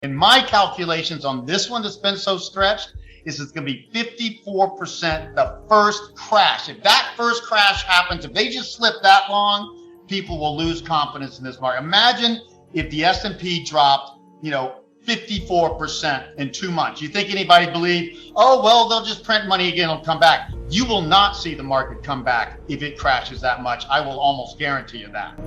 And my calculations on this one that's been so stretched is it's going to be 54% the first crash. If that first crash happens, if they just slip that long, people will lose confidence in this market. Imagine if the S&P dropped, 54% in 2 months. You think anybody believe, oh, well, they'll just print money again, it'll come back. You will not see the market come back if it crashes that much. I will almost guarantee you that.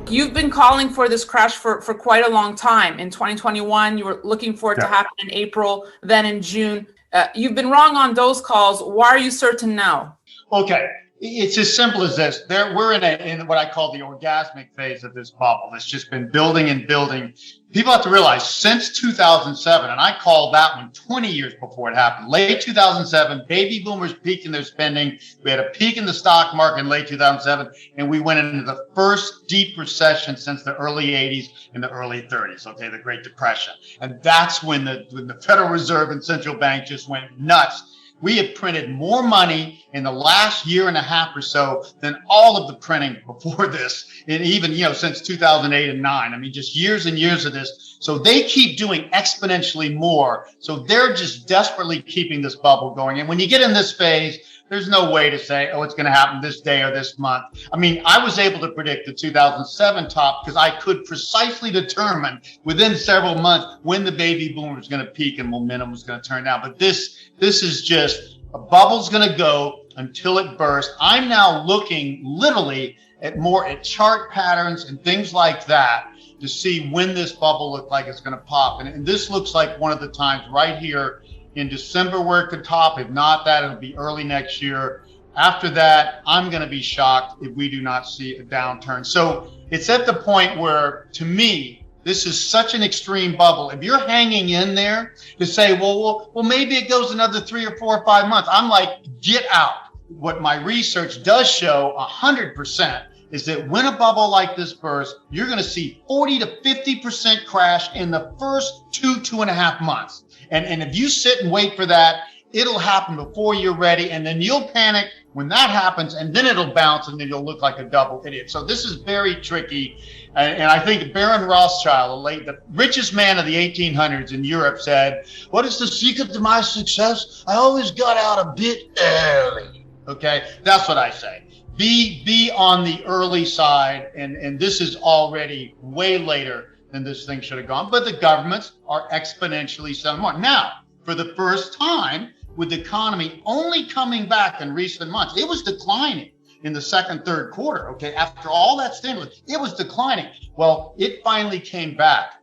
You've been calling for this crash for quite a long time. In 2021, you were looking for it to happen in April, then in June. You've been wrong on those calls. Why are you certain now? Okay. It's as simple as this. We're in what I call the orgasmic phase of this bubble. It's just been building and building. People have to realize since 2007, and I called that one 20 years before it happened, late 2007, baby boomers peaked in their spending. We had a peak in the stock market in late 2007, and we went into the first deep recession since the early 80s and the early 30s, okay, the Great Depression. And that's when the Federal Reserve and central bank just went nuts. We have printed more money in the last year and a half or so than all of the printing before this, and even, since 2008 and 9. I mean, just years and years of this. So they keep doing exponentially more. So they're just desperately keeping this bubble going. And when you get in this phase, there's no way to say, oh, it's going to happen this day or this month. I mean, I was able to predict the 2007 top because I could precisely determine within several months when the baby boom was going to peak and momentum was going to turn down. But this is just a bubble's going to go until it bursts. I'm now looking literally at chart patterns and things like that to see when this bubble looks like it's going to pop. And this looks like one of the times right here in December where it could top. If not that, it'll be early next year. After that, I'm going to be shocked if we do not see a downturn. So it's at the point where, to me, this is such an extreme bubble. If you're hanging in there to say, well, maybe it goes another 3 or 4 or 5 months, I'm like, get out. What my research does show 100% is that when a bubble like this bursts, you're going to see 40 to 50% crash in the first 2.5 months. And if you sit and wait for that, it'll happen before you're ready. And then you'll panic when that happens, and then it'll bounce, and then you'll look like a double idiot. So this is very tricky. And I think Baron Rothschild, the richest man of the 1800s in Europe, said, what is the secret to my success? I always got out a bit early. Okay, that's what I say. Be on the early side, and this is already way later than this thing should have gone. But the governments are exponentially selling more. Now, for the first time, with the economy only coming back in recent months, it was declining in the second, third quarter. Okay, after all that stimulus, it was declining. Well, it finally came back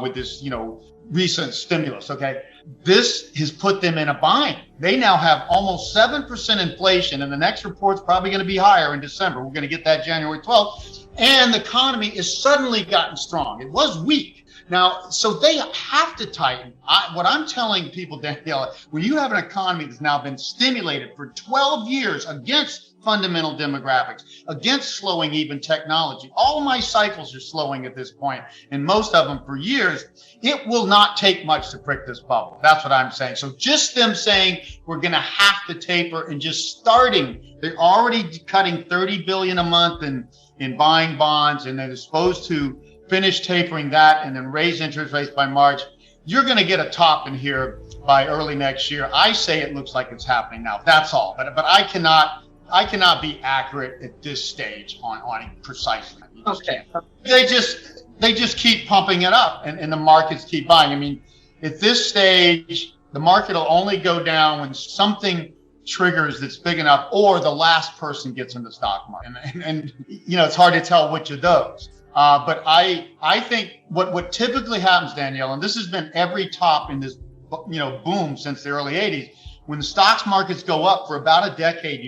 with this, recent stimulus. Okay, this has put them in a bind. They now have almost 7% inflation, and the next report's probably going to be higher in December. We're going to get that January 12th. And the economy has suddenly gotten strong. It was weak. Now, so they have to tighten. What I'm telling people, Danielle, when you have an economy that's now been stimulated for 12 years against fundamental demographics, against slowing even technology, all my cycles are slowing at this point, and most of them for years, it will not take much to prick this bubble. That's what I'm saying. So just them saying we're going to have to taper and just starting, they're already cutting $30 billion a month in buying bonds, and they're supposed to finish tapering that and then raise interest rates by March. You're going to get a top in here by early next year. I say it looks like it's happening now. That's all. But I cannot be accurate at this stage on it precisely. Okay. They just keep pumping it up, and the markets keep buying. I mean, at this stage, the market will only go down when something triggers that's big enough, or the last person gets in the stock market. And it's hard to tell which of those. But I think what typically happens, Danielle, and this has been every top in this, boom since the early 80s, when the stocks markets go up for about a decade,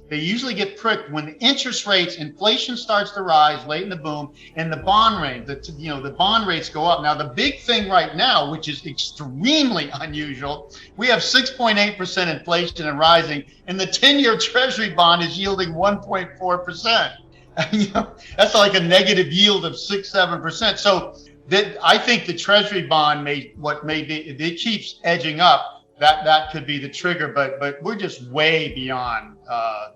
they usually get pricked when the interest rates, inflation starts to rise late in the boom, and the bond rate, the bond rates go up. Now, the big thing right now, which is extremely unusual, we have 6.8% inflation and rising, and the 10-year Treasury bond is yielding 1.4%. That's like a negative yield of 6-7%. So I think the Treasury bond if it keeps edging up, that could be the trigger, but we're just way beyond.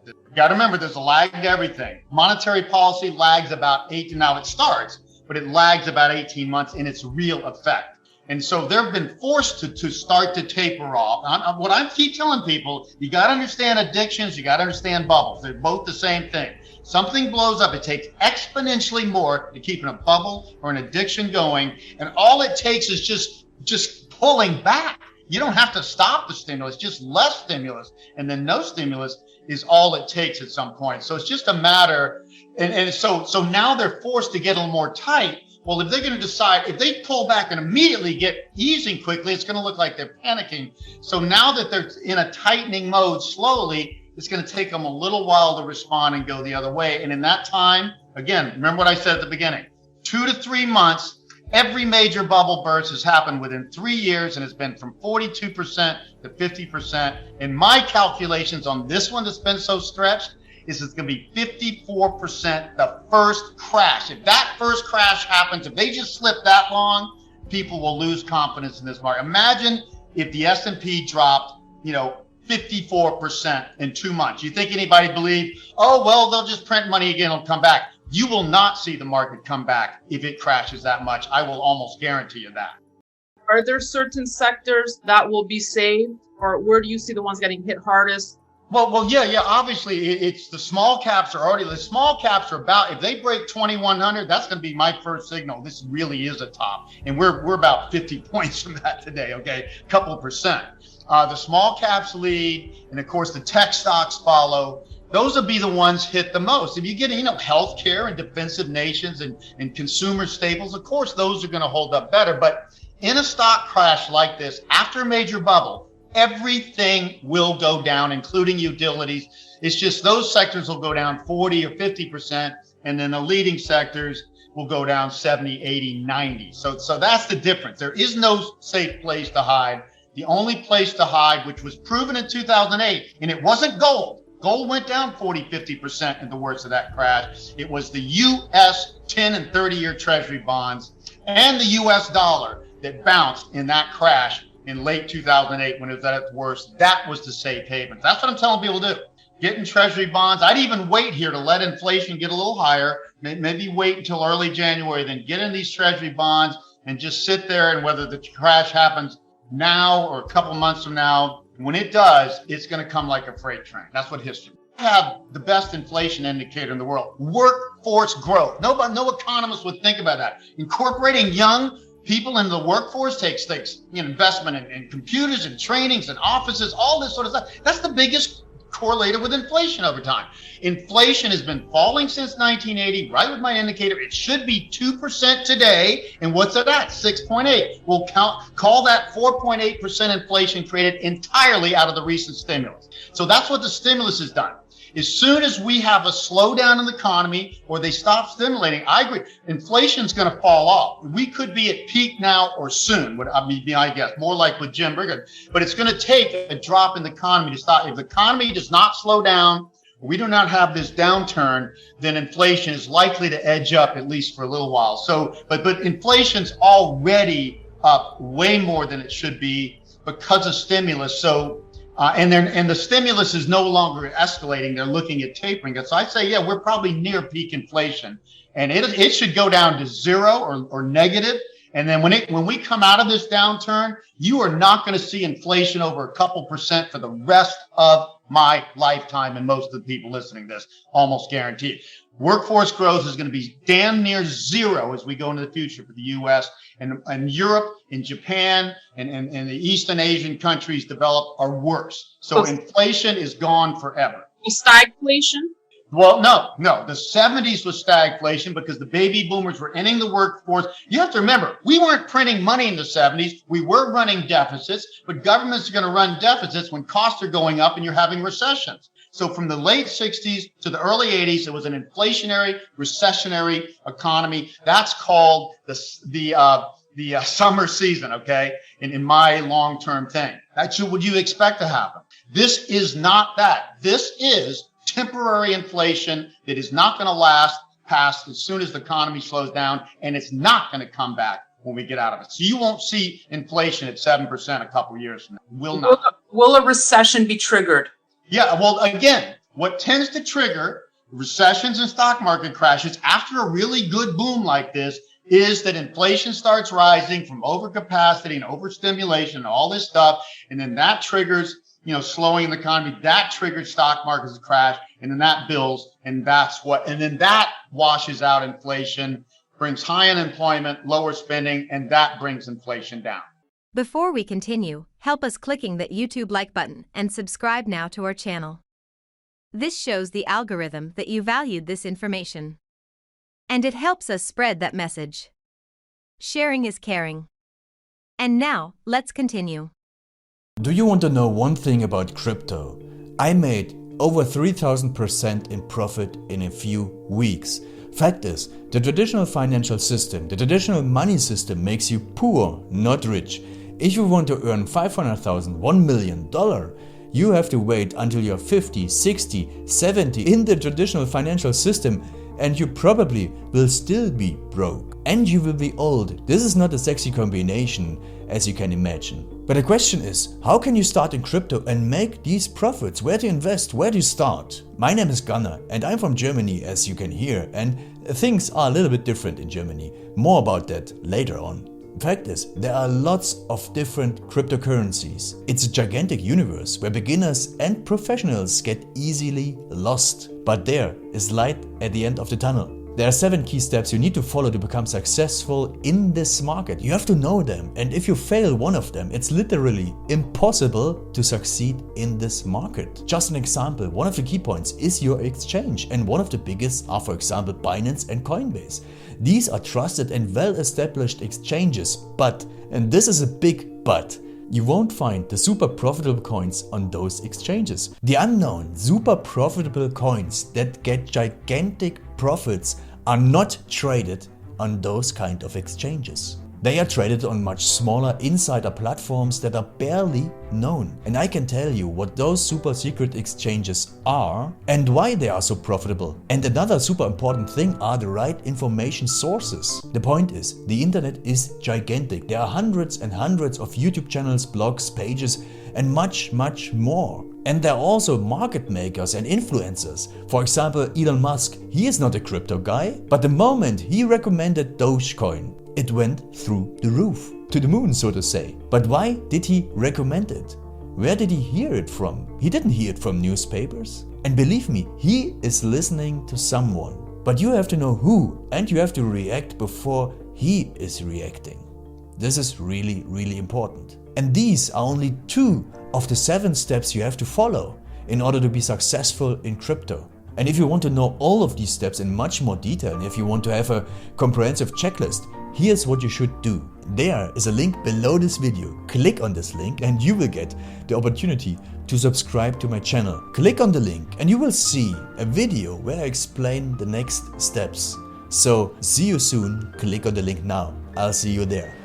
You got to remember, there's a lag to everything. Monetary policy lags about 8 to now. It starts, but it lags about 18 months in its real effect. And so they've been forced to start to taper off. What I keep telling people, you got to understand addictions, you got to understand bubbles. They're both the same thing. Something blows up, it takes exponentially more to keep a bubble or an addiction going. And all it takes is just pulling back. You don't have to stop the stimulus, just less stimulus. And then no stimulus is all it takes at some point. So it's just a matter. And so now they're forced to get a little more tight. Well, if they're going to decide, if they pull back and immediately get easing quickly, it's going to look like they're panicking. So now that they're in a tightening mode slowly, it's going to take them a little while to respond and go the other way. And in that time, again, remember what I said at the beginning, 2 to 3 months, every major bubble burst has happened within 3 years, and it's been from 42% to 50%. And my calculations on this one that's been so stretched is it's going to be 54% the first crash. If that first crash happens, if they just slip that long, people will lose confidence in this market. Imagine if the S&P dropped, 54% in 2 months. You think anybody believe, oh, well, they'll just print money again, it'll come back. You will not see the market come back if it crashes that much. I will almost guarantee you that. Are there certain sectors that will be saved, or where do you see the ones getting hit hardest? Well, yeah. Obviously, it's the small caps the small caps are about, if they break 2,100, that's going to be my first signal. This really is a top. And we're about 50 points from that today, okay? A couple of percent. The small caps lead, and of course, the tech stocks follow. Those will be the ones hit the most. If you get, healthcare and defensive nations and consumer staples, of course, those are going to hold up better. But in a stock crash like this, after a major bubble, everything will go down, including utilities. It's just those sectors will go down 40 or 50%, and then the leading sectors will go down 70, 80, 90. So that's the difference. There is no safe place to hide. The only place to hide, which was proven in 2008, and it wasn't gold. Gold went down 40, 50% in the worst of that crash. It was the U.S. 10 and 30-year Treasury bonds and the U.S. dollar that bounced in that crash in late 2008 when it was at its worst. That was the safe haven. That's what I'm telling people to do. Get in Treasury bonds. I'd even wait here to let inflation get a little higher. Maybe wait until early January, then get in these Treasury bonds and just sit there. And whether the crash happens now or a couple months from now, when it does, it's going to come like a freight train. That's what history. We have the best inflation indicator in the world, workforce growth. No economist would think about that. Incorporating young people into the workforce takes investment in computers and trainings and offices, all this sort of stuff. That's the biggest correlated with inflation over time. Inflation has been falling since 1980, right with my indicator. It should be 2% today. And what's it at? 6.8. We'll call that 4.8% inflation created entirely out of the recent stimulus. So that's what the stimulus has done. As soon as we have a slowdown in the economy or they stop stimulating, I agree, inflation's going to fall off. We could be at peak now or soon, would be my guess, more like with Jim Brigham. But it's going to take a drop in the economy to stop. If the economy does not slow down, we do not have this downturn, then inflation is likely to edge up at least for a little while. So, but inflation's already up way more than it should be because of stimulus. So. And the stimulus is no longer escalating. They're looking at tapering it. So I say, yeah, we're probably near peak inflation, and it should go down to zero or negative. And then when we come out of this downturn, you are not going to see inflation over a couple percent for the rest of my lifetime. And most of the people listening to this almost guarantee it. Workforce growth is going to be damn near zero as we go into the future for the U.S. and Europe and Japan and the Eastern Asian countries developed are worse. So inflation is gone forever. Stagflation? Well, no. The 70s was stagflation because the baby boomers were ending the workforce. You have to remember, we weren't printing money in the 70s. We were running deficits, but governments are going to run deficits when costs are going up and you're having recessions. So from the late 60s to the early 80s, it was an inflationary, recessionary economy. That's called the summer season, okay, in my long-term thing. That's what you expect to happen. This is not that. This is temporary inflation that is not going to last past as soon as the economy slows down, and it's not going to come back when we get out of it. So you won't see inflation at 7% a couple years from now. Will not. Will a recession be triggered? Yeah, well, again, what tends to trigger recessions and stock market crashes after a really good boom like this is that inflation starts rising from overcapacity and overstimulation and all this stuff. And then that triggers, slowing the economy. That triggers stock markets to crash. And then that builds. And then that washes out inflation, brings high unemployment, lower spending, and that brings inflation down. Before we continue, help us clicking that YouTube like button and subscribe now to our channel. This shows the algorithm that you valued this information. And it helps us spread that message. Sharing is caring. And now, let's continue. Do you want to know one thing about crypto? I made over 3,000% in profit in a few weeks. Fact is, the traditional financial system, the traditional money system makes you poor, not rich. If you want to earn $500,000, $1 million, you have to wait until you're 50, 60, 70 in the traditional financial system, and you probably will still be broke. And you will be old. This is not a sexy combination, as you can imagine. But the question is, how can you start in crypto and make these profits? Where to invest? Where to start? My name is Gunnar and I'm from Germany, as you can hear, and things are a little bit different in Germany. More about that later on. Fact is, there are lots of different cryptocurrencies. It's a gigantic universe where beginners and professionals get easily lost. But there is light at the end of the tunnel. There are 7 key steps you need to follow to become successful in this market. You have to know them, and if you fail one of them, it's literally impossible to succeed in this market. Just an example, one of the key points is your exchange, and one of the biggest are, for example, Binance and Coinbase. These are trusted and well-established exchanges, but, and this is a big but, you won't find the super profitable coins on those exchanges. The unknown super profitable coins that get gigantic profits are not traded on those kind of exchanges. They are traded on much smaller insider platforms that are barely known. And I can tell you what those super secret exchanges are and why they are so profitable. And another super important thing are the right information sources. The point is, the internet is gigantic. There are hundreds and hundreds of YouTube channels, blogs, pages, and much, much more. And there are also market makers and influencers. For example, Elon Musk, he is not a crypto guy, but the moment he recommended Dogecoin, it went through the roof, to the moon, so to say. But why did he recommend it? Where did he hear it from? He didn't hear it from newspapers. And believe me, he is listening to someone. But you have to know who, and you have to react before he is reacting. This is really, really important. And these are only 2 of the 7 steps you have to follow in order to be successful in crypto. And if you want to know all of these steps in much more detail, and if you want to have a comprehensive checklist, here's what you should do. There is a link below this video. Click on this link and you will get the opportunity to subscribe to my channel. Click on the link and you will see a video where I explain the next steps. So see you soon. Click on the link now. I'll see you there.